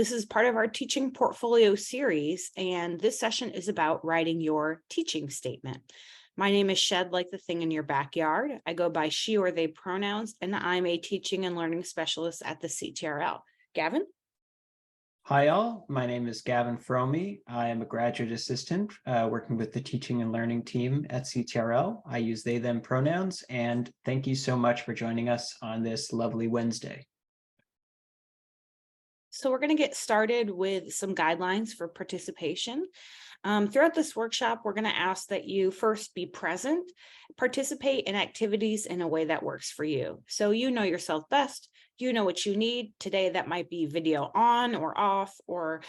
This is part of our teaching portfolio series, and this session is about writing your teaching statement. My name is Shed, like the thing in your backyard. I go by she or they pronouns, and I'm a teaching and learning specialist at the CTRL. Gavin? Hi all, my name is Gavin Fromey. I am a graduate assistant working with the teaching and learning team at CTRL. I use they, them pronouns, and thank you so much for joining us on this lovely Wednesday. So we're going to get started with some guidelines for participation. Throughout this workshop, we're going to ask that you first be present, participate in activities in a way that works for you. So you know yourself best. You know what you need today. That might be video on or off, or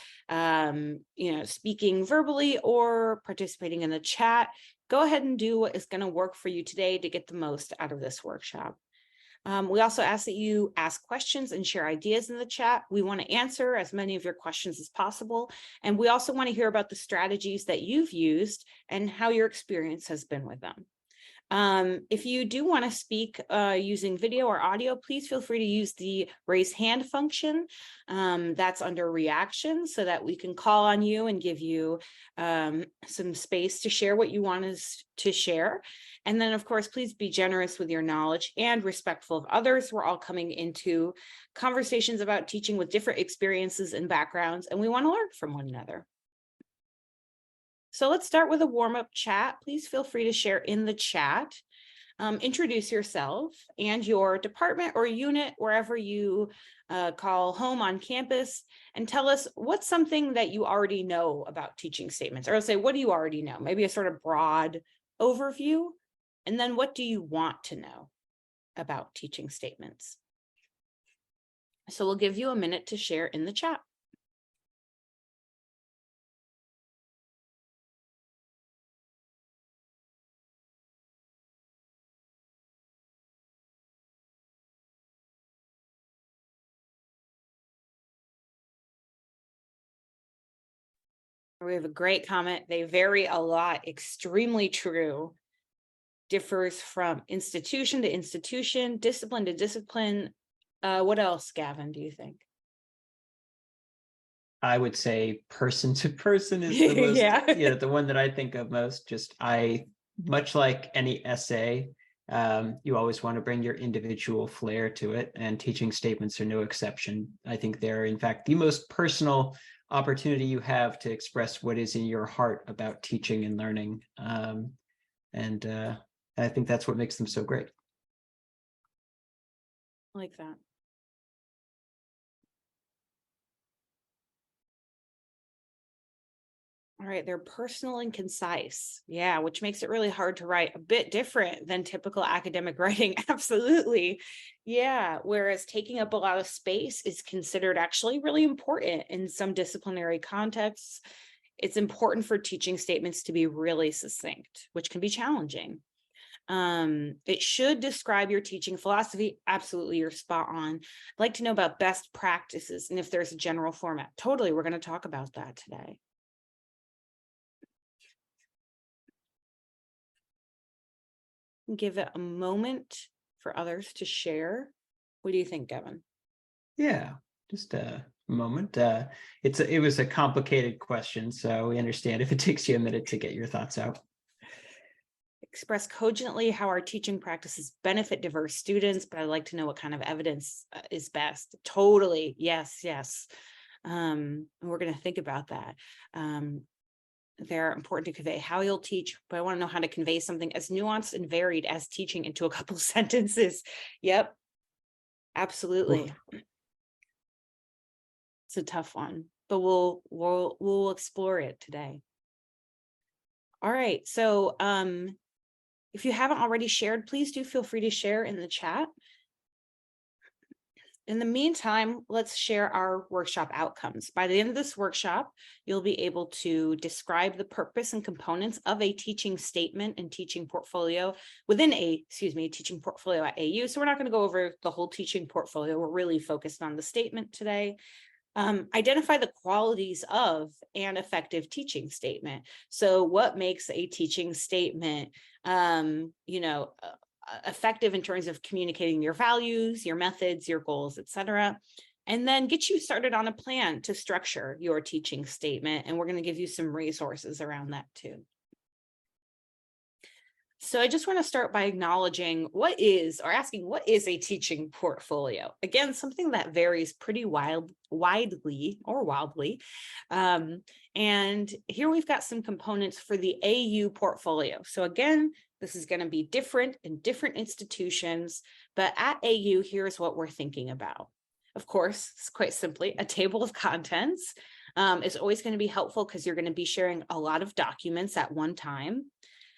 speaking verbally or participating in the chat. Go ahead and do what is going to work for you today to get the most out of this workshop. We also ask that you ask questions and share ideas in the chat. We want to answer as many of your questions as possible. And we also want to hear about the strategies that you've used and how your experience has been with them. If you do want to speak using video or audio, please feel free to use the raise hand function. That's under reactions, so that we can call on you and give you some space to share what you want us to share. And then, of course, please be generous with your knowledge and respectful of others. We're all coming into conversations about teaching with different experiences and backgrounds, and we want to learn from one another. So let's start with a warm-up chat. Please feel free to share in the chat. Introduce yourself and your department or unit, wherever you call home on campus, and tell us what's something that you already know about teaching statements. Or I'll say, what do you already know? Maybe a sort of broad overview. And then what do you want to know about teaching statements? So we'll give you a minute to share in the chat. We have a great comment. They vary a lot. Extremely true. Differs from institution to institution, discipline to discipline. What else, Gavin, do you think? I would say person to person is the most, Yeah. the one that I think of most. Much like any essay, you always want to bring your individual flair to it, and teaching statements are no exception. I think they're, in fact, the most personal opportunity you have to express what is in your heart about teaching and learning. And I think that's what makes them so great. I like that. All right, they're personal and concise. Yeah, which makes it really hard to write. A bit different than typical academic writing. Absolutely. Yeah, whereas taking up a lot of space is considered actually really important in some disciplinary contexts. It's important for teaching statements to be really succinct, which can be challenging. It should describe your teaching philosophy. Absolutely, you're spot on. I'd like to know about best practices and if there's a general format. Totally, we're going to talk about that today. Give it a moment for others to share. What do you think, Gavin? Yeah, just a moment. It was a complicated question, so we understand if it takes you a minute to get your thoughts out. Express cogently how our teaching practices benefit diverse students, but I'd like to know what kind of evidence is best. Totally. Yes. We're going to think about that. They're important to convey how you'll teach, but I want to know how to convey something as nuanced and varied as teaching into a couple sentences. Yep, absolutely. Oof. It's a tough one, but we'll explore it today. All right, so if you haven't already shared, please do feel free to share in the chat. In the meantime, let's share our workshop outcomes. By the end of this workshop, you'll be able to describe the purpose and components of a teaching statement and teaching portfolio within teaching portfolio at AU. So we're not going to go over the whole teaching portfolio. We're really focused on the statement today. Identify the qualities of an effective teaching statement. So what makes a teaching statement, effective in terms of communicating your values, your methods, your goals, etc. and then get you started on a plan to structure your teaching statement. And we're going to give you some resources around that too. So I just want to start by acknowledging asking what is a teaching portfolio? Again, something that varies pretty widely. And here we've got some components for the AU portfolio. So again, this is going to be different in different institutions, but at AU, here's what we're thinking about. Of course, it's quite simply a table of contents is always going to be helpful because you're going to be sharing a lot of documents at one time.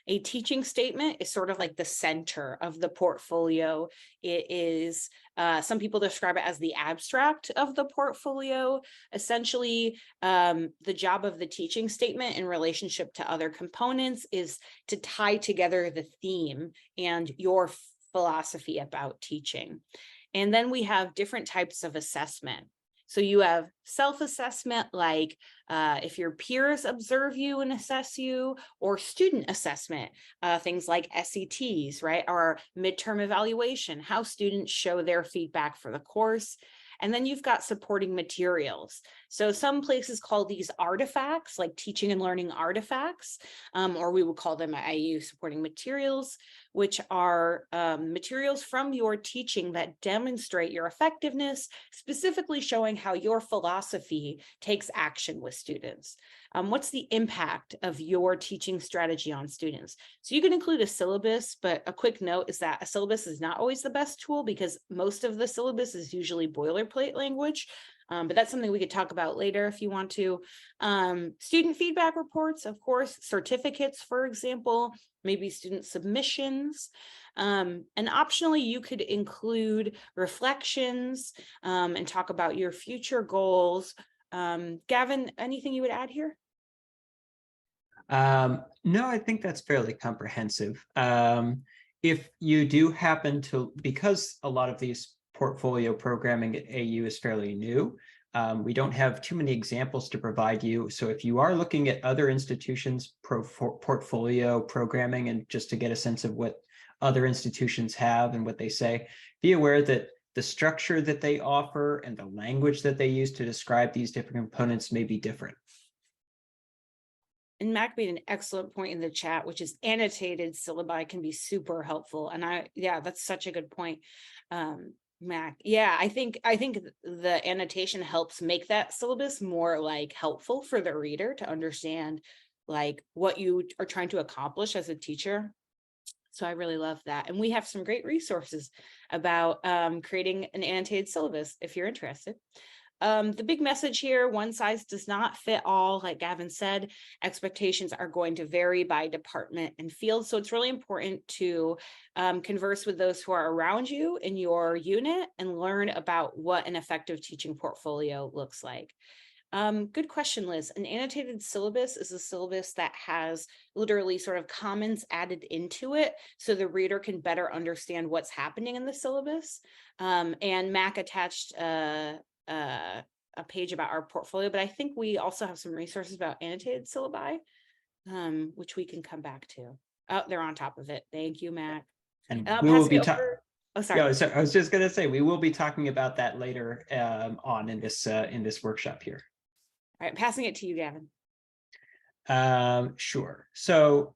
A teaching statement is sort of like the center of the portfolio. It is, some people describe it as the abstract of the portfolio. Essentially, the job of the teaching statement in relationship to other components is to tie together the theme and your philosophy about teaching. And then we have different types of assessment. So you have self-assessment, like if your peers observe you and assess you, or student assessment, things like SETs, right? Or midterm evaluation, how students show their feedback for the course. And then you've got supporting materials. So some places call these artifacts, like teaching and learning artifacts, or we would call them IU supporting materials, which are materials from your teaching that demonstrate your effectiveness, specifically showing how your philosophy takes action with students. What's the impact of your teaching strategy on students? So you can include a syllabus, but a quick note is that a syllabus is not always the best tool because most of the syllabus is usually boilerplate language. But that's something we could talk about later if you want to. Student feedback reports, of course, certificates, for example, maybe student submissions. And optionally, you could include reflections and talk about your future goals. Gavin, anything you would add here? No, I think that's fairly comprehensive. If you do happen to, because a lot of these portfolio programming at AU is fairly new, we don't have too many examples to provide you. So if you are looking at other institutions' portfolio programming and just to get a sense of what other institutions have and what they say, be aware that the structure that they offer and the language that they use to describe these different components may be different. And Mac made an excellent point in the chat, which is annotated syllabi can be super helpful. And that's such a good point. Mac. Yeah, I think the annotation helps make that syllabus more like helpful for the reader to understand like what you are trying to accomplish as a teacher. So I really love that. And we have some great resources about creating an annotated syllabus if you're interested. The big message here, one size does not fit all. Like Gavin said, expectations are going to vary by department and field. So it's really important to converse with those who are around you in your unit and learn about what an effective teaching portfolio looks like. Good question, Liz. An annotated syllabus is a syllabus that has literally sort of comments added into it so the reader can better understand what's happening in the syllabus. And Mac attached a page about our portfolio, but I think we also have some resources about annotated syllabi, which we can come back to. Oh, they're on top of it. Thank you, Mac. And I'll we pass will be it over. Oh, sorry. Yeah, so I was just going to say we will be talking about that later on in this workshop here. All right, passing it to you, Gavin. Sure. So,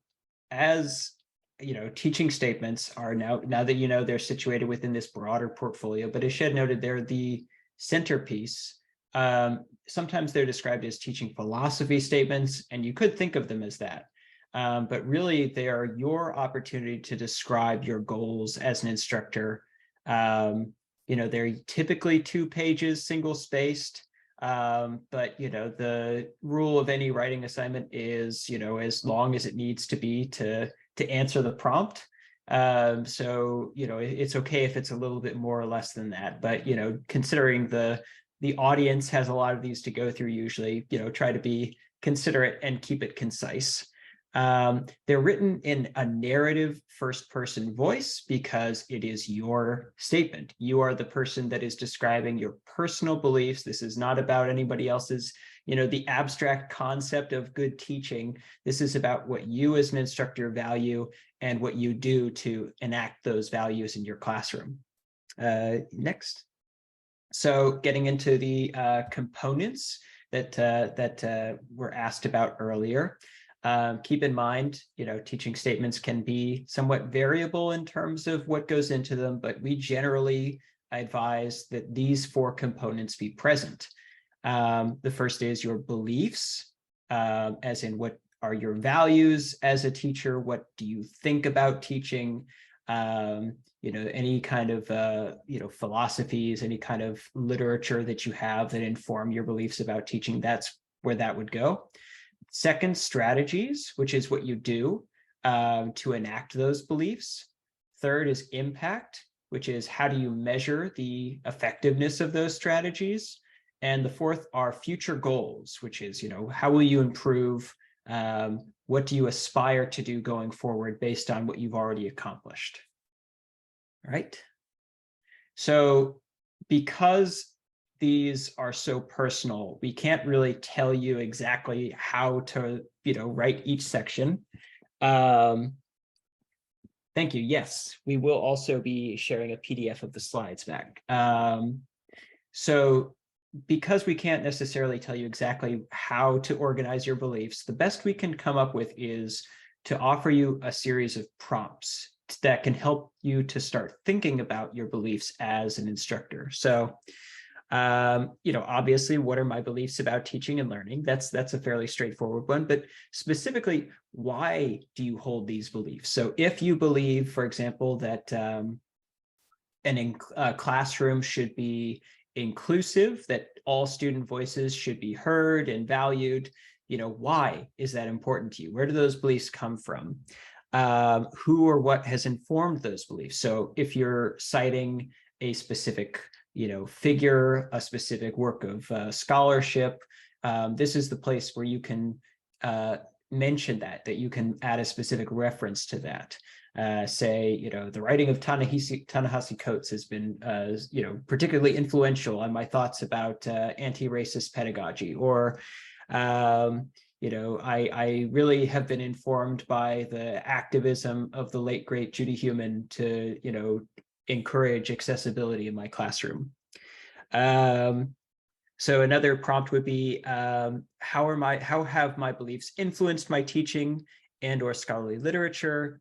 as you know, teaching statements are now that you know they're situated within this broader portfolio. But as Shed noted, they're the centerpiece. Sometimes they're described as teaching philosophy statements, and you could think of them as that. But really, they are your opportunity to describe your goals as an instructor. They're typically 2 pages, single spaced. But the rule of any writing assignment is, as long as it needs to be to answer the prompt. So it's okay if it's a little bit more or less than that. But considering the audience has a lot of these to go through, usually try to be considerate and keep it concise. They're written in a narrative first-person voice because it is your statement. You are the person that is describing your personal beliefs. This is not about anybody else's, the abstract concept of good teaching. This is about what you as an instructor value and what you do to enact those values in your classroom. Next. So getting into the components that were asked about earlier. Keep in mind, teaching statements can be somewhat variable in terms of what goes into them, but we generally advise that these 4 components be present. The first is your beliefs, as in what are your values as a teacher? What do you think about teaching? Any kind of, philosophies, any kind of literature that you have that inform your beliefs about teaching, that's where that would go. Second, strategies, which is what you do to enact those beliefs. Third is impact, which is how do you measure the effectiveness of those strategies? And the fourth are future goals, which is, how will you improve? What do you aspire to do going forward based on what you've already accomplished? All right. So because these are so personal, we can't really tell you exactly how to, write each section. Thank you. Yes, we will also be sharing a PDF of the slides back. So because we can't necessarily tell you exactly how to organize your beliefs, the best we can come up with is to offer you a series of prompts that can help you to start thinking about your beliefs as an instructor. So, obviously, what are my beliefs about teaching and learning? That's a fairly straightforward one, but specifically, why do you hold these beliefs? So if you believe, for example, that a classroom should be inclusive, that all student voices should be heard and valued, why is that important to you? Where do those beliefs come from? Who or what has informed those beliefs? So if you're citing a specific, figure, a specific work of scholarship, this is the place where you can mention that you can add a specific reference to that. Say, the writing of Ta-Nehisi Coates has been, particularly influential on my thoughts about anti-racist pedagogy, or I really have been informed by the activism of the late, great Judy Heumann to, encourage accessibility in my classroom. So another prompt would be, how have my beliefs influenced my teaching and or scholarly literature?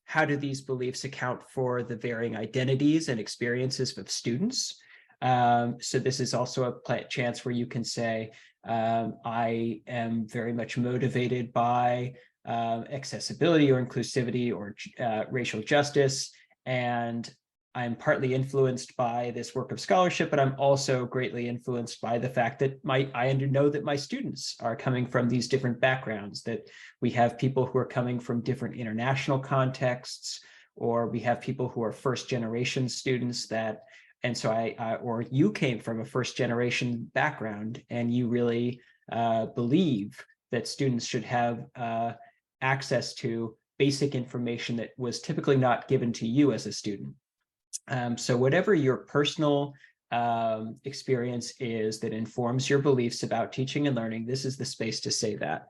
How do these beliefs account for the varying identities and experiences of students? So this is also a chance where you can say, I am very much motivated by accessibility or inclusivity or racial justice, and I'm partly influenced by this work of scholarship, but I'm also greatly influenced by the fact that I know that my students are coming from these different backgrounds, that we have people who are coming from different international contexts, or we have people who are first generation students and so or you came from a first generation background and you really believe that students should have access to basic information that was typically not given to you as a student. So whatever your personal experience is that informs your beliefs about teaching and learning, this is the space to say that.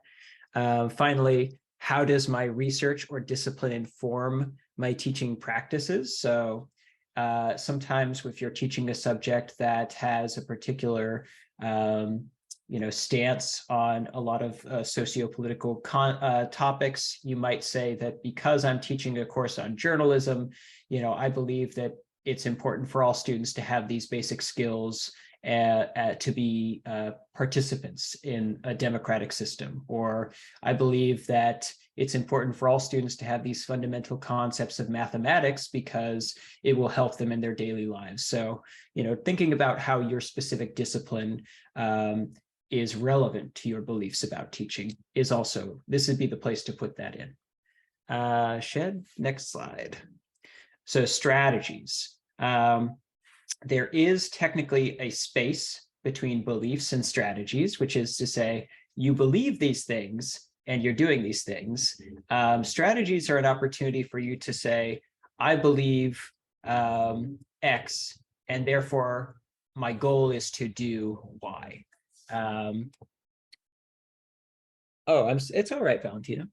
Finally, how does my research or discipline inform my teaching practices? So sometimes if you're teaching a subject that has a particular stance on a lot of socio-political topics, you might say that because I'm teaching a course on journalism, I believe that it's important for all students to have these basic skills to be participants in a democratic system. Or I believe that it's important for all students to have these fundamental concepts of mathematics because it will help them in their daily lives. So, thinking about how your specific discipline is relevant to your beliefs about teaching is also, this would be the place to put that in. Shed, next slide. So strategies. There is technically a space between beliefs and strategies, which is to say, you believe these things and you're doing these things. Strategies are an opportunity for you to say, I believe X, and therefore my goal is to do Y. It's all right, Valentina.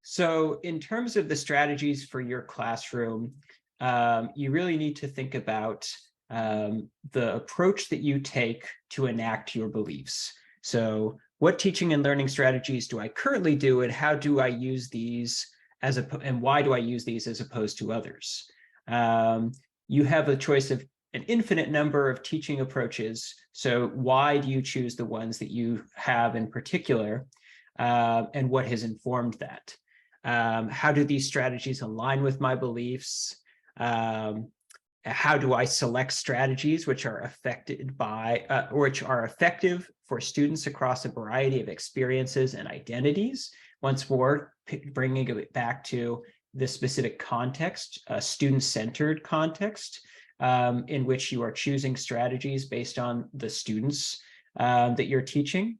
So in terms of the strategies for your classroom, you really need to think about the approach that you take to enact your beliefs. So what teaching and learning strategies do I currently do, and how do I use these and why do I use these as opposed to others? You have a choice of an infinite number of teaching approaches. So why do you choose the ones that you have in particular, and what has informed that? How do these strategies align with my beliefs? How do I select strategies which are affected by, which are effective for students across a variety of experiences and identities? Once more, bringing it back to the specific context, a student-centered context, in which you are choosing strategies based on the students that you're teaching.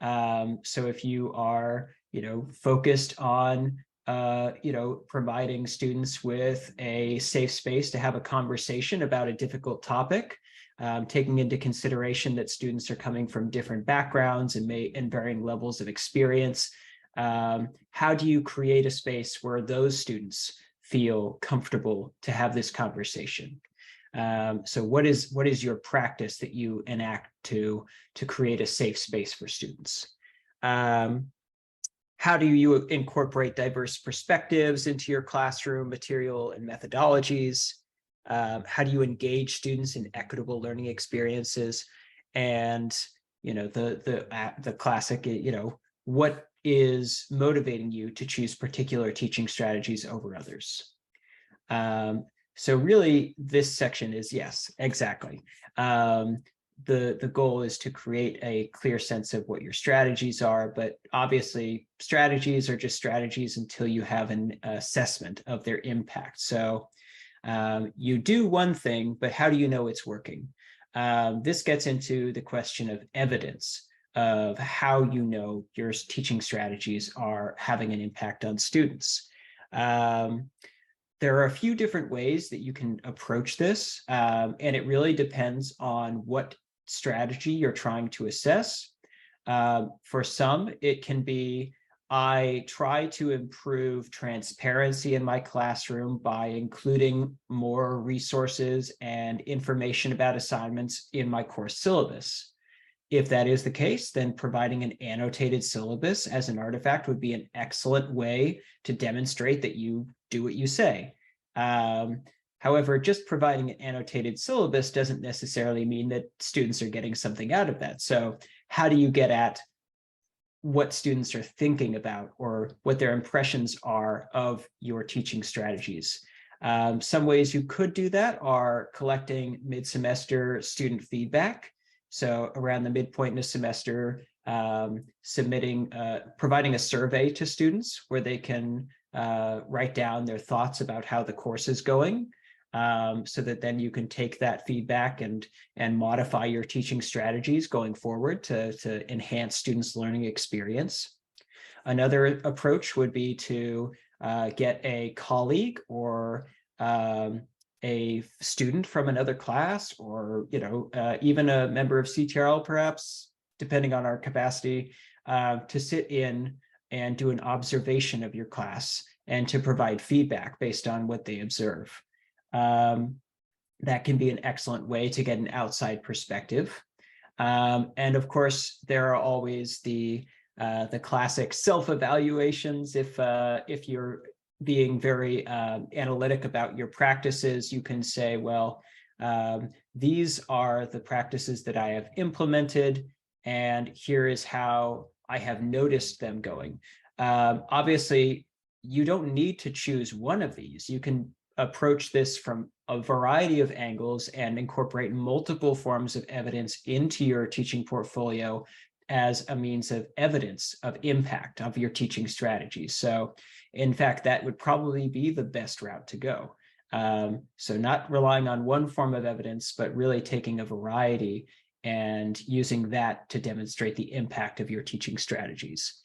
So if you are, focused on providing students with a safe space to have a conversation about a difficult topic, taking into consideration that students are coming from different backgrounds and varying levels of experience. How do you create a space where those students feel comfortable to have this conversation? So what is your practice that you enact to create a safe space for students? How do you incorporate diverse perspectives into your classroom material and methodologies? How do you engage students in equitable learning experiences? And the classic, what is motivating you to choose particular teaching strategies over others? So really, this section is, yes, exactly. The goal is to create a clear sense of what your strategies are, but obviously strategies are just strategies until you have an assessment of their impact. So you do one thing, but how do you know it's working? This gets into the question of evidence of how you know your teaching strategies are having an impact on students. There are a few different ways that you can approach this, and it really depends on what strategy you're trying to assess. For some, it can be, I try to improve transparency in my classroom by including more resources and information about assignments in my course syllabus. If that is the case, then providing an annotated syllabus as an artifact would be an excellent way to demonstrate that you do what you say. However, just providing an annotated syllabus doesn't necessarily mean that students are getting something out of that. So how do you get at what students are thinking about or what their impressions are of your teaching strategies? Some ways you could do that are collecting mid-semester student feedback. So around the midpoint in a semester, providing a survey to students where they can write down their thoughts about how the course is going, so that then you can take that feedback and modify your teaching strategies going forward to enhance students' learning experience. Another approach would be to get a colleague or a student from another class, or even a member of CTRL, perhaps, depending on our capacity, to sit in and do an observation of your class and to provide feedback based on what they observe. That can be an excellent way to get an outside perspective. And of course, there are always the classic self-evaluations. If you're being very analytic about your practices, you can say, well, these are the practices that I have implemented, and here is how I have noticed them going. Obviously, you don't need to choose one of these. You can approach this from a variety of angles and incorporate multiple forms of evidence into your teaching portfolio as a means of evidence of impact of your teaching strategies. So in fact, that would probably be the best route to go. So not relying on one form of evidence, but really taking a variety and using that to demonstrate the impact of your teaching strategies.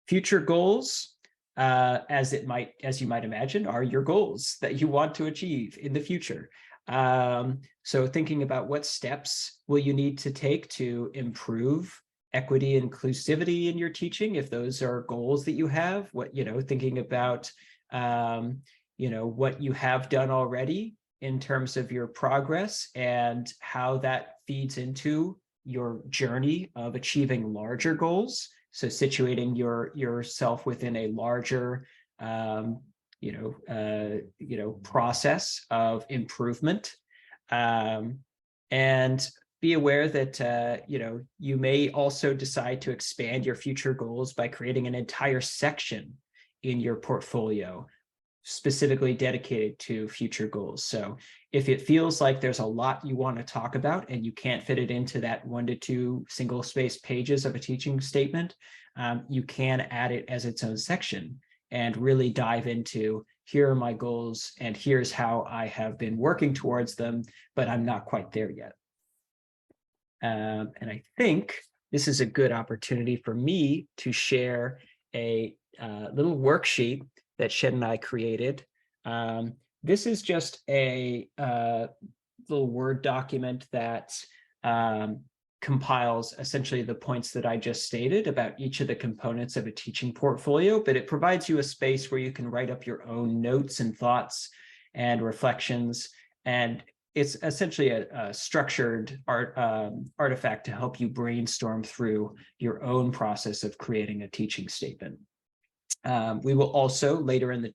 Future goals, as you might imagine, are your goals that you want to achieve in the future. So thinking about what steps will you need to take to improve equity and inclusivity in your teaching, if those are goals that you have, thinking about what you have done already in terms of your progress and how that feeds into your journey of achieving larger goals. So situating yourself within a larger process of improvement, and be aware that you may also decide to expand your future goals by creating an entire section in your portfolio specifically dedicated to future goals. So if it feels like there's a lot you want to talk about and you can't fit it into that 1 to 2 single space pages of a teaching statement, you can add it as its own section and really dive into, here are my goals and here's how I have been working towards them, but I'm not quite there yet. And I think this is a good opportunity for me to share a little worksheet that Shed and I created. This is just a little Word document that compiles essentially the points that I just stated about each of the components of a teaching portfolio, but it provides you a space where you can write up your own notes and thoughts and reflections. And it's essentially a structured artifact to help you brainstorm through your own process of creating a teaching statement. We will also later on,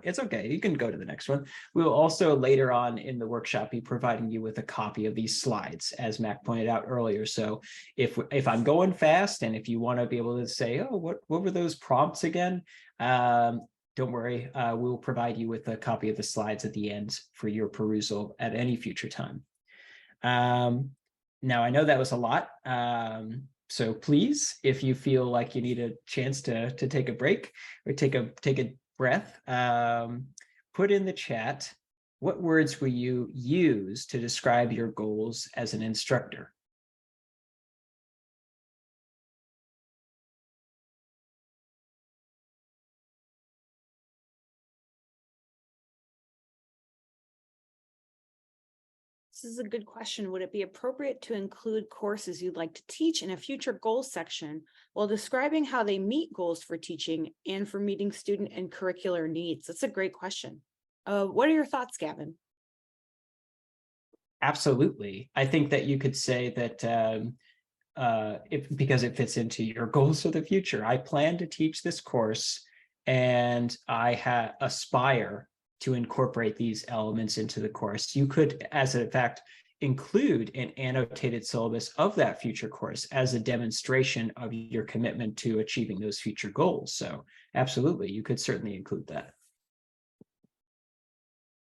it's okay, you can go to the next one. We will also later on in the workshop be providing you with a copy of these slides, as Mac pointed out earlier. So if I'm going fast and if you want to be able to say, oh, what were those prompts again? Don't worry, we'll provide you with a copy of the slides at the end for your perusal at any future time. Now, I know that was a lot. So please, if you feel like you need a chance to take a break or take a breath, put in the chat, what words will you use to describe your goals as an instructor? This is a good question. Would it be appropriate to include courses you'd like to teach in a future goals section while describing how they meet goals for teaching and for meeting student and curricular needs? That's a great question. What are your thoughts, Gavin? Absolutely. I think that you could say that because it fits into your goals for the future. I plan to teach this course and I aspire to incorporate these elements into the course. You could, as a fact, include an annotated syllabus of that future course as a demonstration of your commitment to achieving those future goals. So absolutely, you could certainly include that.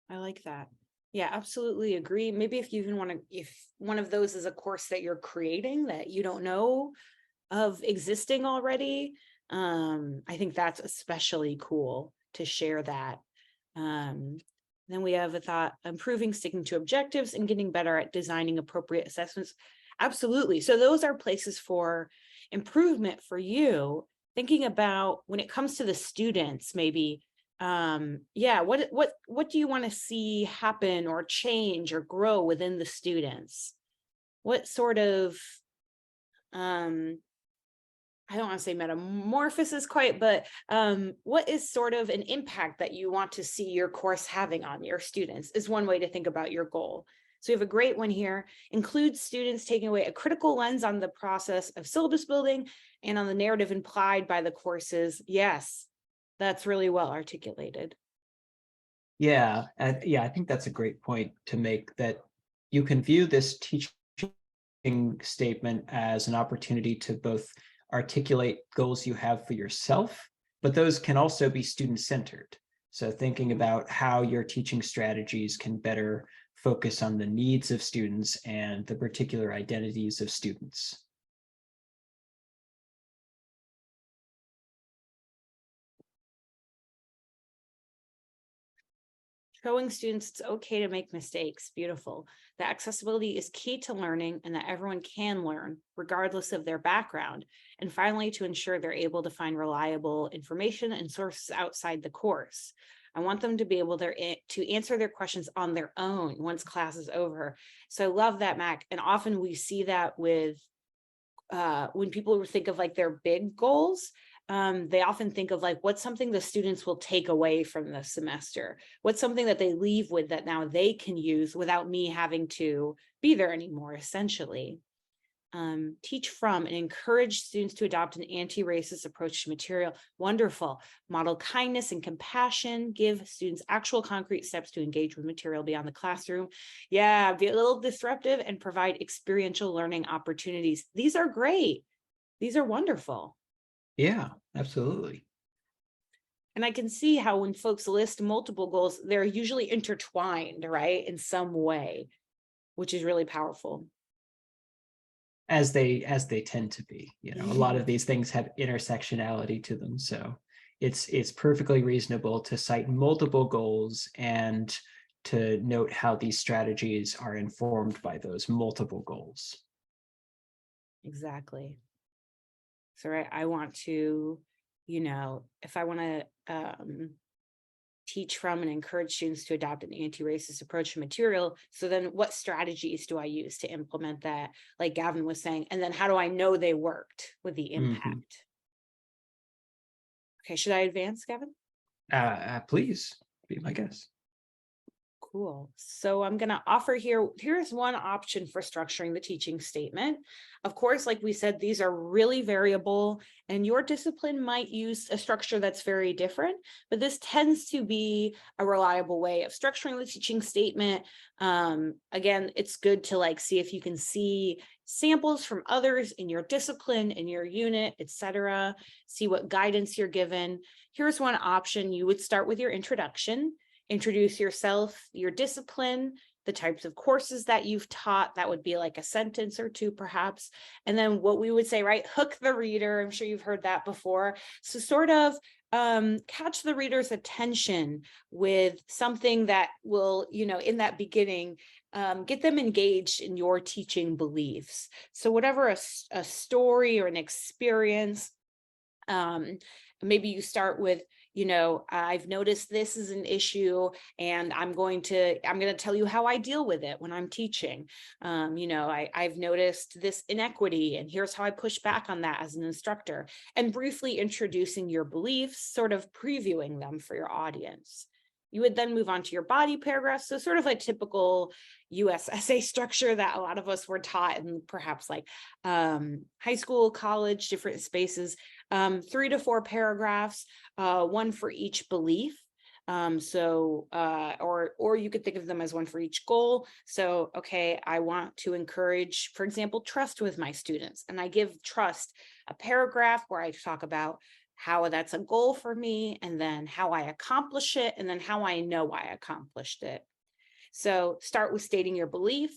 I like that. Yeah, absolutely agree. Maybe if you even want to, if one of those is a course that you're creating that you don't know of existing already, I think that's especially cool to share that. Then we have a thought, improving, sticking to objectives and getting better at designing appropriate assessments. Absolutely. So those are places for improvement for you, thinking about when it comes to the students, maybe, yeah, what do you want to see happen or change or grow within the students? What sort of, I don't want to say metamorphosis quite, but what is sort of an impact that you want to see your course having on your students is one way to think about your goal. So we have a great one here, includes students taking away a critical lens on the process of syllabus building and on the narrative implied by the courses. Yes, that's really well articulated. Yeah, I think that's a great point to make, that you can view this teaching statement as an opportunity to both articulate goals you have for yourself, but those can also be student-centered. So thinking about how your teaching strategies can better focus on the needs of students and the particular identities of students. Showing students it's okay to make mistakes. Beautiful. That accessibility is key to learning and that everyone can learn regardless of their background. And finally, to ensure they're able to find reliable information and sources outside the course. I want them to be able to answer their questions on their own once class is over. So I love that, Mac. And often we see that with when people think of like their big goals, they often think of like, what's something the students will take away from the semester? What's something that they leave with that now they can use without me having to be there anymore, essentially. Teach from and encourage students to adopt an anti-racist approach to material. Wonderful. Model kindness and compassion. Give students actual concrete steps to engage with material beyond the classroom. Yeah, be a little disruptive and provide experiential learning opportunities. These are great. These are wonderful. Yeah, absolutely. And I can see how when folks list multiple goals, they're usually intertwined, right, in some way, which is really powerful. As they tend to be, a lot of these things have intersectionality to them. So it's perfectly reasonable to cite multiple goals and to note how these strategies are informed by those multiple goals. Exactly. So, right, I want to, if I want to teach from and encourage students to adopt an anti-racist approach to material, so then what strategies do I use to implement that, like Gavin was saying, and then how do I know they worked with the impact? Okay, should I advance, Gavin? Please be my guest. Cool. So I'm going to offer here's one option for structuring the teaching statement. Of course, like we said, these are really variable and your discipline might use a structure that's very different, but this tends to be a reliable way of structuring the teaching statement. Again, it's good to like see if you can see samples from others in your discipline, in your unit, etc. See what guidance you're given. Here's one option. You would start with your introduction. Introduce yourself, your discipline, the types of courses that you've taught. That would be like a sentence or two, perhaps. And then what we would say, right? Hook the reader. I'm sure you've heard that before. So sort of catch the reader's attention with something that will, in that beginning, get them engaged in your teaching beliefs. So whatever a story or an experience, maybe you start with, I've noticed this is an issue and I'm going to tell you how I deal with it when I'm teaching. I've noticed this inequity and here's how I push back on that as an instructor, and briefly introducing your beliefs, sort of previewing them for your audience. You would then move on to your body paragraph. So sort of a typical US essay structure that a lot of us were taught in perhaps like high school, college, different spaces. 3 to 4 paragraphs, one for each belief. Or you could think of them as one for each goal. So, okay, I want to encourage, for example, trust with my students. And I give trust a paragraph where I talk about how that's a goal for me, and then how I accomplish it, and then how I know I accomplished it. So start with stating your belief.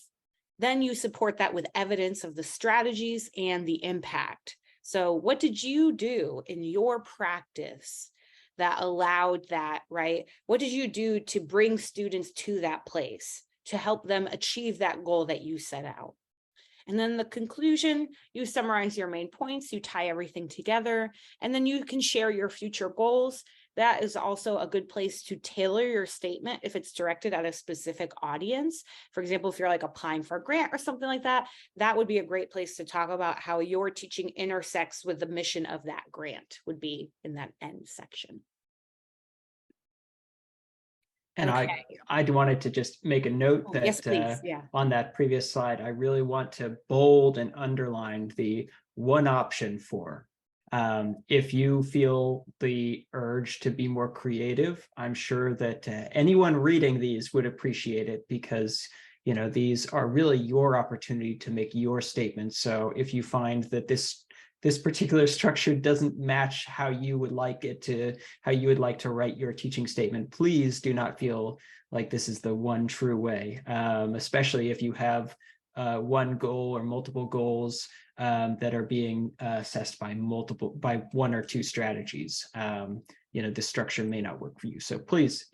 Then you support that with evidence of the strategies and the impact. So what did you do in your practice that allowed that, right? What did you do to bring students to that place, to help them achieve that goal that you set out? And then the conclusion, you summarize your main points, you tie everything together, and then you can share your future goals. That is also a good place to tailor your statement if it's directed at a specific audience. For example, if you're like applying for a grant or something like that, that would be a great place to talk about how your teaching intersects with the mission of that grant, would be in that end section. And I wanted to just make a note that yes, please. Yeah. On that previous slide, I really want to bold and underline the one option for. If you feel the urge to be more creative, I'm sure that anyone reading these would appreciate it, because these are really your opportunity to make your statements. So if you find that this particular structure doesn't match how you would like to write your teaching statement, please do not feel like this is the one true way, especially if you have one goal or multiple goals that are being assessed by one or two strategies. The structure may not work for you. So please,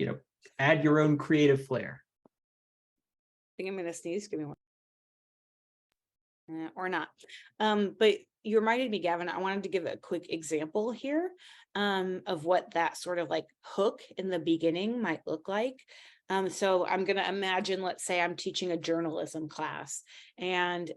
add your own creative flair. I think I'm going to sneeze. Give me one. Or not. But you reminded me, Gavin, I wanted to give a quick example here of what that sort of like hook in the beginning might look like. So I'm going to imagine, let's say I'm teaching a journalism class, and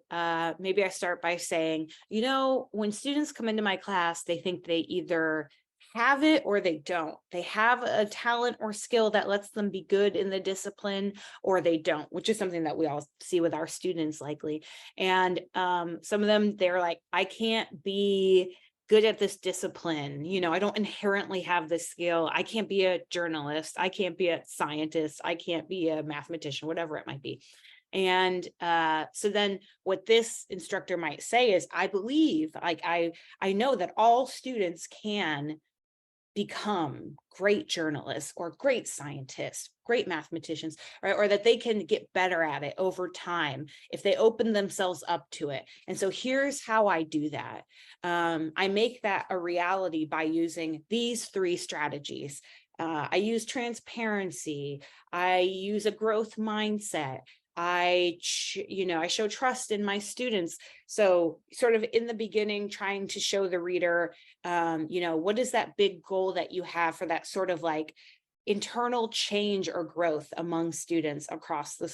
maybe I start by saying, when students come into my class, they think they either have it or they don't. They have a talent or skill that lets them be good in the discipline, or they don't, which is something that we all see with our students likely. And some of them, they're like, I can't be good at this discipline. I don't inherently have this skill. I can't be a journalist. I can't be a scientist. I can't be a mathematician, whatever it might be. And so then what this instructor might say is, I believe, like, I know that all students can become great journalists or great scientists, great mathematicians, right? Or that they can get better at it over time if they open themselves up to it. And so here's how I do that. I make that a reality by using these 3 strategies. I use transparency. I use a growth mindset. I show trust in my students. So sort of in the beginning, trying to show the reader, what is that big goal that you have for that sort of like internal change or growth among students across the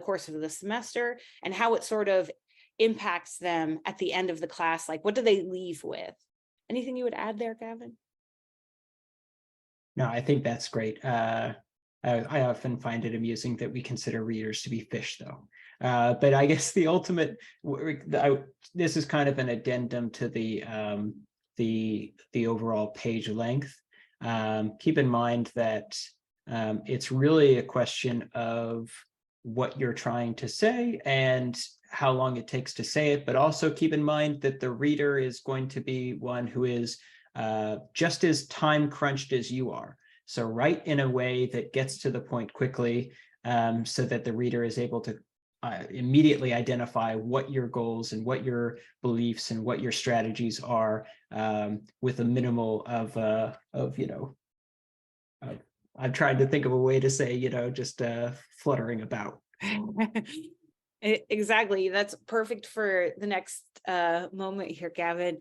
course of the semester, and how it sort of impacts them at the end of the class. Like, what do they leave with? Anything you would add there, Gavin? No, I think that's great. I often find it amusing that we consider readers to be fish, though. But I guess the ultimate, this is kind of an addendum to the overall page length. Keep in mind that it's really a question of what you're trying to say and how long it takes to say it, but also keep in mind that the reader is going to be one who is just as time crunched as you are. So write in a way that gets to the point quickly, so that the reader is able to immediately identify what your goals and what your beliefs and what your strategies are, with a minimal of I'm trying to think of a way to say, just fluttering about. Exactly. That's perfect for the next moment here, Gavin.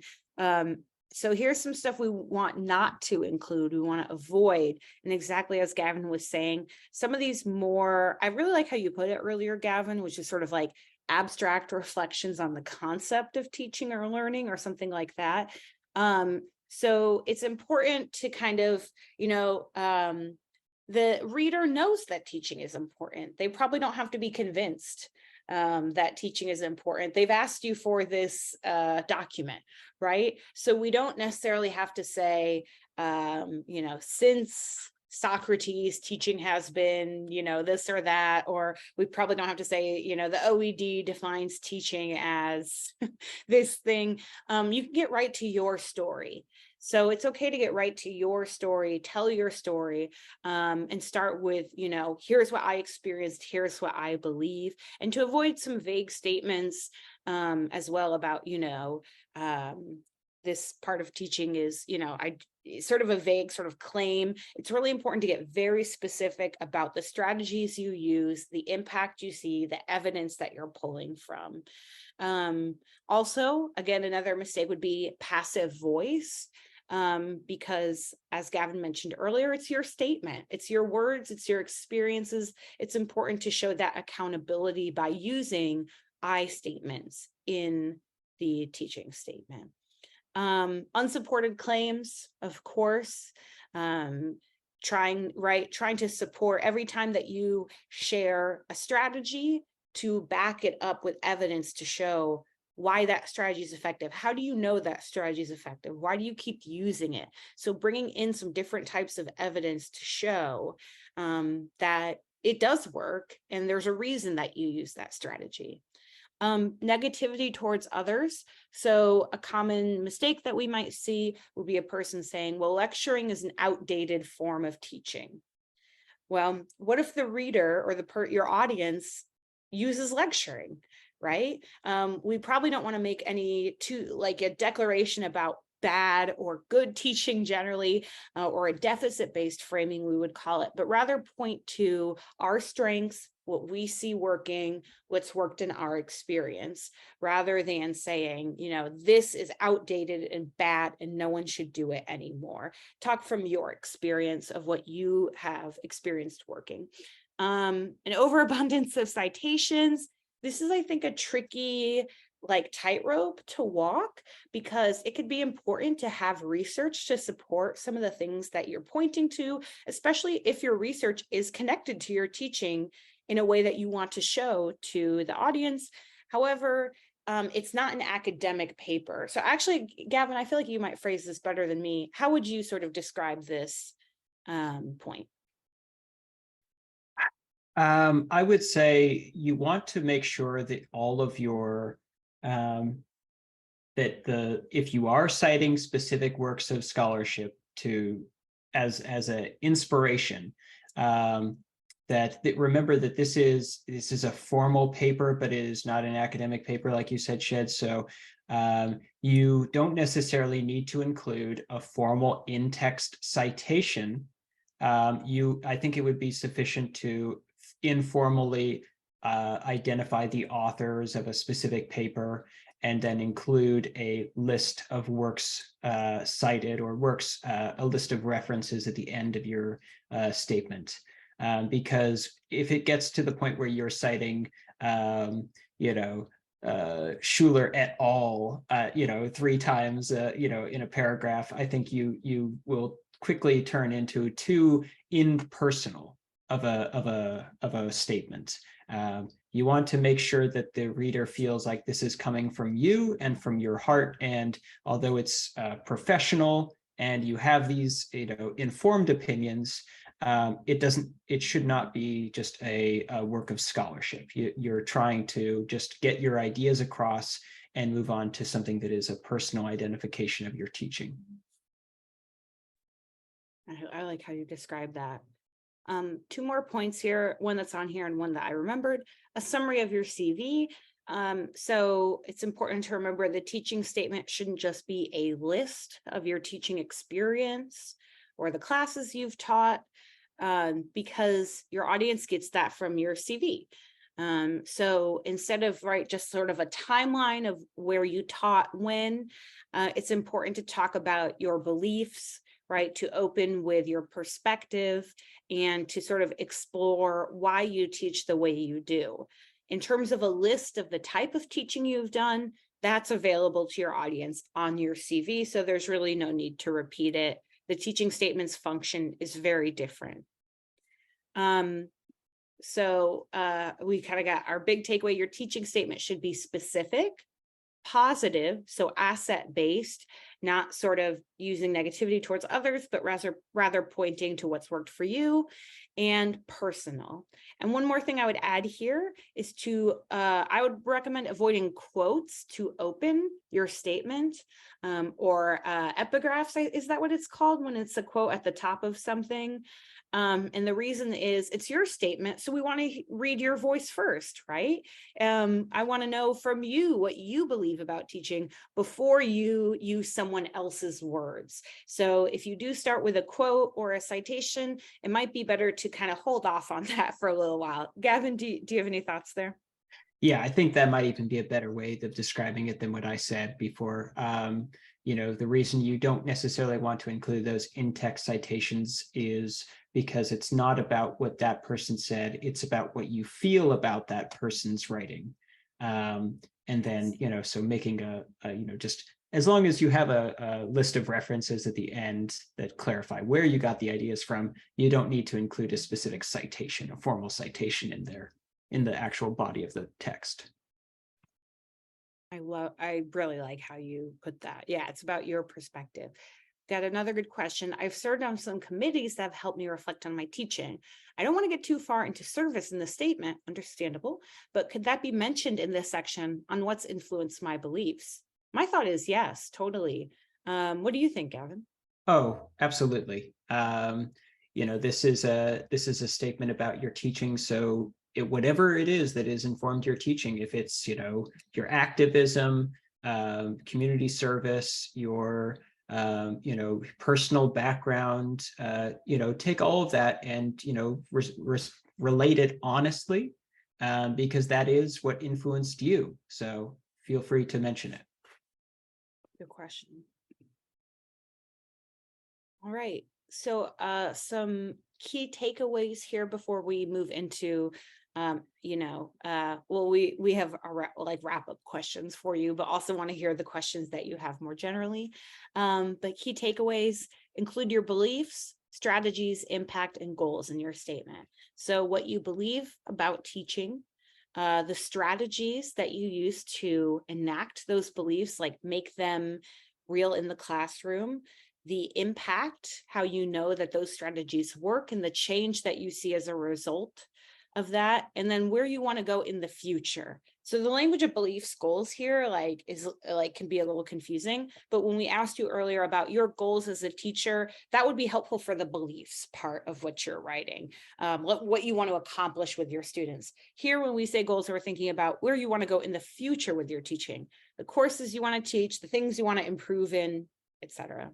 So here's some stuff we want not to include, we want to avoid. And exactly as Gavin was saying, some of these more, I really like how you put it earlier, Gavin, which is sort of like abstract reflections on the concept of teaching or learning or something like that. So it's important to kind of, the reader knows that teaching is important. They probably don't have to be convinced that teaching is important. They've asked you for this document, right? So we don't necessarily have to say, since Socrates, teaching has been, this or that, or we probably don't have to say, the OED defines teaching as this thing. You can get right to your story. So it's okay to get right to your story, tell your story, and start with, here's what I experienced, here's what I believe, and to avoid some vague statements as well about, this part of teaching is, sort of a vague sort of claim. It's really important to get very specific about the strategies you use, the impact you see, the evidence that you're pulling from. Also, again, another mistake would be passive voice. Because as Gavin mentioned earlier, it's your statement, it's your words, it's your experiences. It's important to show that accountability by using I statements in the teaching statement. Unsupported claims, of course, trying to support every time that you share a strategy to back it up with evidence to show why that strategy is effective. How do you know that strategy is effective? Why do you keep using it? So bringing in some different types of evidence to show that it does work and there's a reason that you use that strategy. Negativity towards others. So a common mistake that we might see would be a person saying, well, lecturing is an outdated form of teaching. Well, what if the reader or your audience uses lecturing, right? We probably don't want to make a declaration about bad or good teaching generally, or a deficit-based framing, we would call it, but rather point to our strengths, what we see working, what's worked in our experience, rather than saying, this is outdated and bad and no one should do it anymore. Talk from your experience of what you have experienced working. An overabundance of citations. This is, I think, a tricky tightrope to walk, because it could be important to have research to support some of the things that you're pointing to, especially if your research is connected to your teaching in a way that you want to show to the audience. However, it's not an academic paper. So actually, Gavin, I feel like you might phrase this better than me. How would you sort of describe this point? I would say you want to make sure that all of your if you are citing specific works of scholarship as an inspiration, that remember that this is a formal paper, but it is not an academic paper, like you said, Shed. So you don't necessarily need to include a formal in-text citation. I think it would be sufficient to informally identify the authors of a specific paper, and then include a list of works cited, or a list of references at the end of your statement. Because if it gets to the point where you're citing, Schuler et al., 3 times, in a paragraph, I think you will quickly turn into too impersonal of a statement. You want to make sure that the reader feels like this is coming from you and from your heart. And although it's professional and you have these, informed opinions, it should not be just a work of scholarship. You're trying to just get your ideas across and move on to something that is a personal identification of your teaching. I like how you describe that. 2 more points here, one that's on here and one that I remembered. A summary of your CV. So it's important to remember the teaching statement shouldn't just be a list of your teaching experience or the classes you've taught, because your audience gets that from your CV. So instead of just sort of a timeline of where you taught when, it's important to talk about your beliefs, to open with your perspective and to sort of explore why you teach the way you do. In terms of a list of the type of teaching you've done, that's available to your audience on your CV. So there's really no need to repeat it. The teaching statement's function is very different. So we kind of got our big takeaway. Your teaching statement should be specific, positive, so asset-based, not sort of using negativity towards others, but rather pointing to what's worked for you, and personal. And one more thing I would add here is I would recommend avoiding quotes to open your statement, or epigraphs. Is that what it's called when it's a quote at the top of something? And the reason is it's your statement. So we want to read your voice first, right? I want to know from you what you believe about teaching before you use someone else's words. So if you do start with a quote or a citation, it might be better to kind of hold off on that for a little while. Gavin, do you have any thoughts there? Yeah, I think that might even be a better way of describing it than what I said before. The reason you don't necessarily want to include those in-text citations is because it's not about what that person said, it's about what you feel about that person's writing. And then, so making just as long as you have a list of references at the end that clarify where you got the ideas from, you don't need to include a specific citation, a formal citation in there, in the actual body of the text. I really like how you put that. Yeah, it's about your perspective. Got another good question. I've served on some committees that have helped me reflect on my teaching. I don't want to get too far into service in the statement, understandable, but could that be mentioned in this section on what's influenced my beliefs? My thought is yes, totally. What do you think, Gavin? Oh, absolutely. This is a statement about your teaching. So whatever it is that has informed your teaching, if it's, your activism, community service, your personal background, take all of that and, relate it honestly, because that is what influenced you. So feel free to mention it. Good question. All right. So some key takeaways here before we move into we have wrap up questions for you, but also want to hear the questions that you have more generally. But key takeaways include your beliefs, strategies, impact, and goals in your statement. So what you believe about teaching, the strategies that you use to enact those beliefs, like make them real in the classroom, the impact, how you know that those strategies work, and the change that you see as a result of that, and then where you want to go in the future. So the language of beliefs goals here can be a little confusing, but when we asked you earlier about your goals as a teacher, that would be helpful for the beliefs part of what you're writing, what you want to accomplish with your students. Here, when we say goals, we're thinking about where you want to go in the future with your teaching, the courses you want to teach, the things you want to improve in, etc.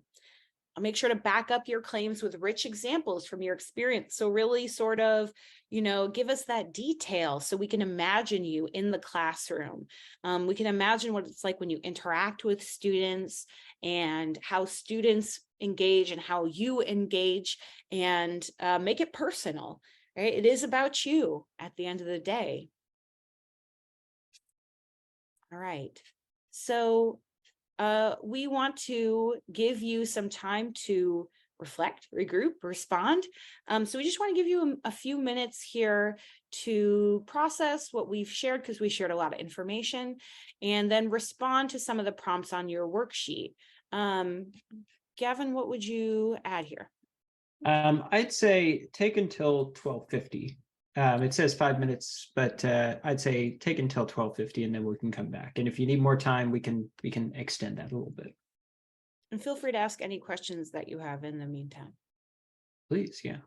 I'll make sure to back up your claims with rich examples from your experience. So really sort of, give us that detail so we can imagine you in the classroom. We can imagine what it's like when you interact with students and how students engage and how you engage, and make it personal, right? It is about you at the end of the day. All right. So we want to give you some time to reflect, regroup, respond. So we just want to give you a few minutes here to process what we've shared, because we shared a lot of information, and then respond to some of the prompts on your worksheet. Gavin, what would you add here? I'd say take until 12:50. It says 5 minutes, but I'd say take until 12:50, and then we can come back. And if you need more time, we can extend that a little bit. And feel free to ask any questions that you have in the meantime. Please, yeah.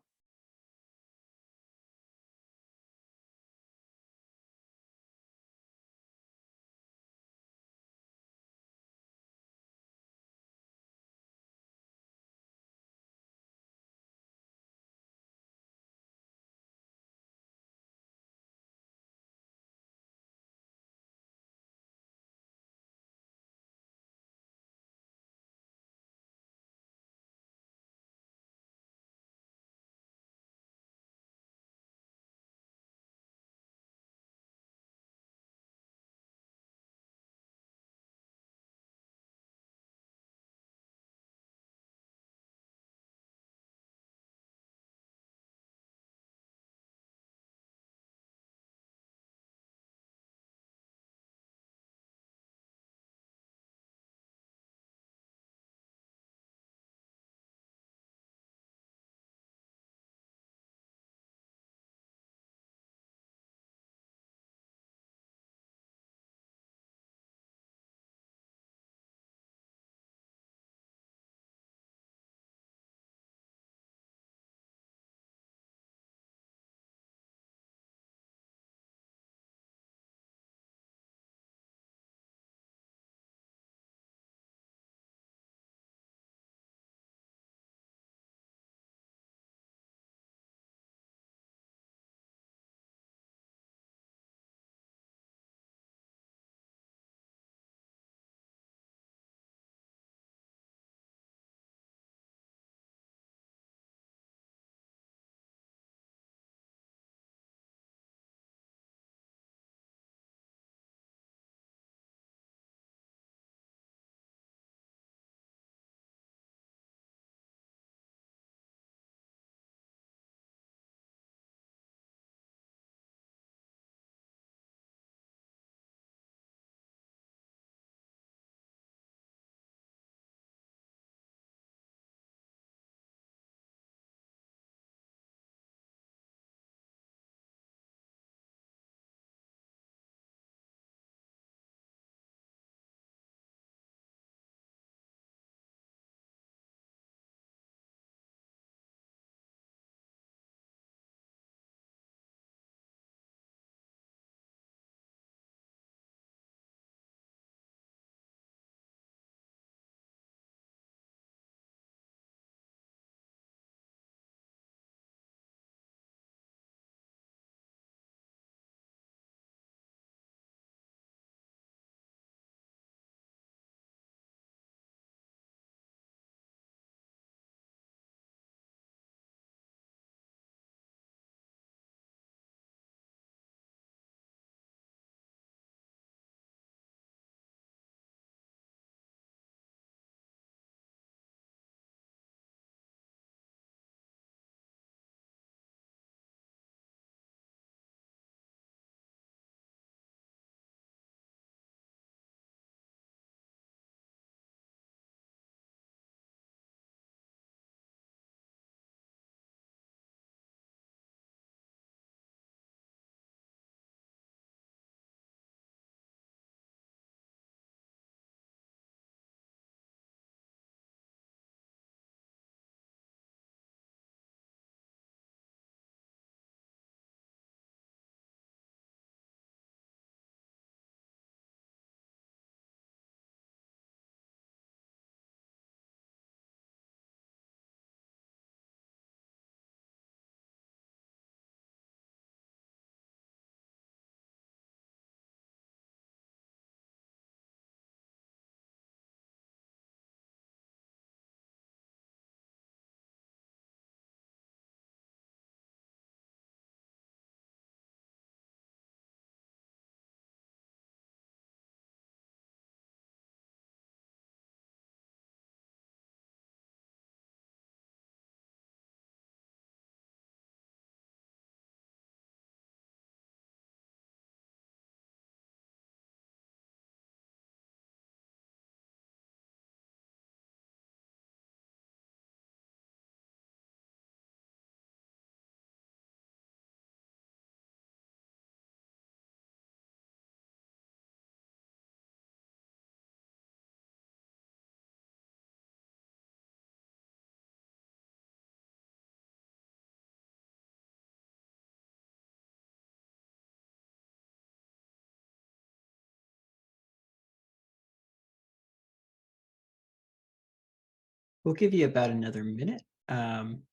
We'll give you about another minute.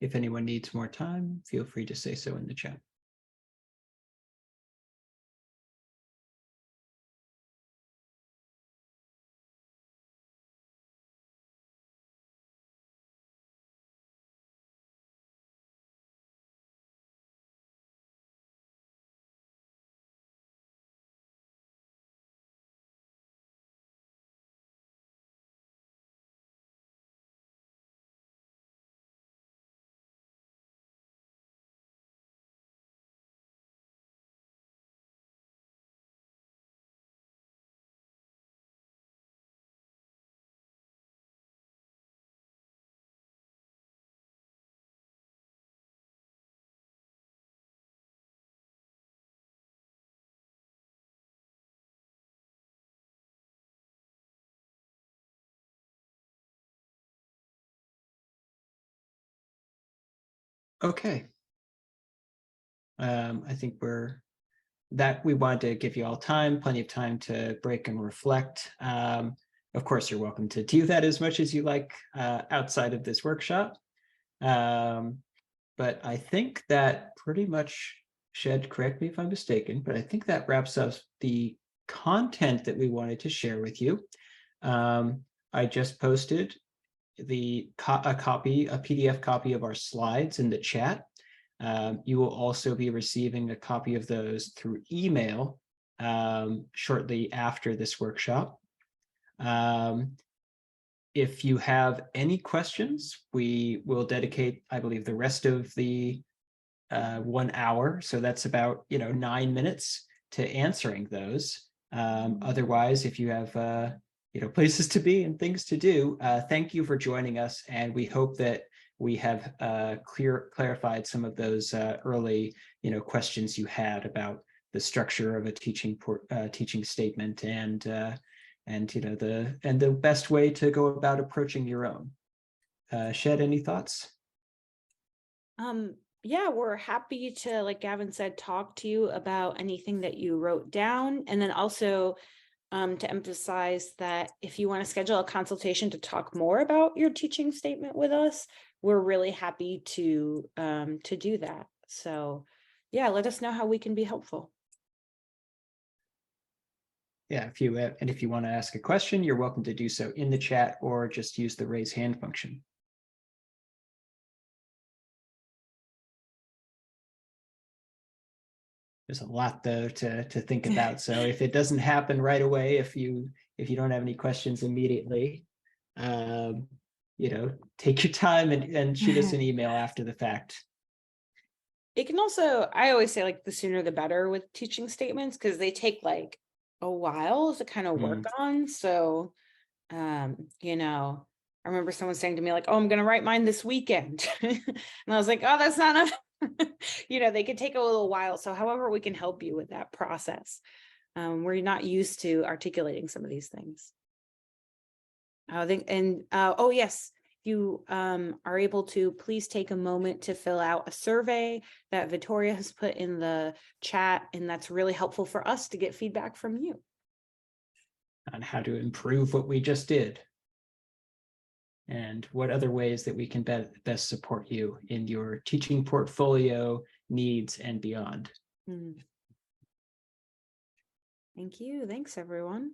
If anyone needs more time, feel free to say so in the chat. Okay. I think we wanted to give you all time, plenty of time to break and reflect. Of course, you're welcome to do that as much as you like outside of this workshop. But I think that pretty much, Shed, correct me if I'm mistaken, but I think that wraps up the content that we wanted to share with you. I just posted a PDF copy of our slides in the chat. You will also be receiving a copy of those through email shortly after this workshop. If you have any questions, we will dedicate, I believe, the rest of the 1 hour. So that's about 9 minutes to answering those. Otherwise, if you have places to be and things to do, thank you for joining us, and we hope that we have clarified some of those early questions you had about the structure of a teaching statement and the best way to go about approaching your own. Shed, any thoughts? Yeah, we're happy to, like Gavin said, talk to you about anything that you wrote down, and then also to emphasize that if you want to schedule a consultation to talk more about your teaching statement with us, we're really happy to do that. So yeah, let us know how we can be helpful. Yeah, if you want to ask a question, you're welcome to do so in the chat or just use the raise hand function. There's a lot though to think about. So if it doesn't happen right away, if you don't have any questions immediately, take your time and shoot us an email after the fact. It can also, I always say, like, the sooner the better with teaching statements, because they take like a while to kind of work on. So I remember someone saying to me, like, oh, I'm gonna write mine this weekend. And I was like, oh, that's not enough. They could take a little while. So however we can help you with that process. We're not used to articulating some of these things. I think, and oh yes, you are able to, please take a moment to fill out a survey that Victoria has put in the chat, and that's really helpful for us to get feedback from you on how to improve what we just did and what other ways that we can best support you in your teaching portfolio needs and beyond. Thank you. Thanks, everyone.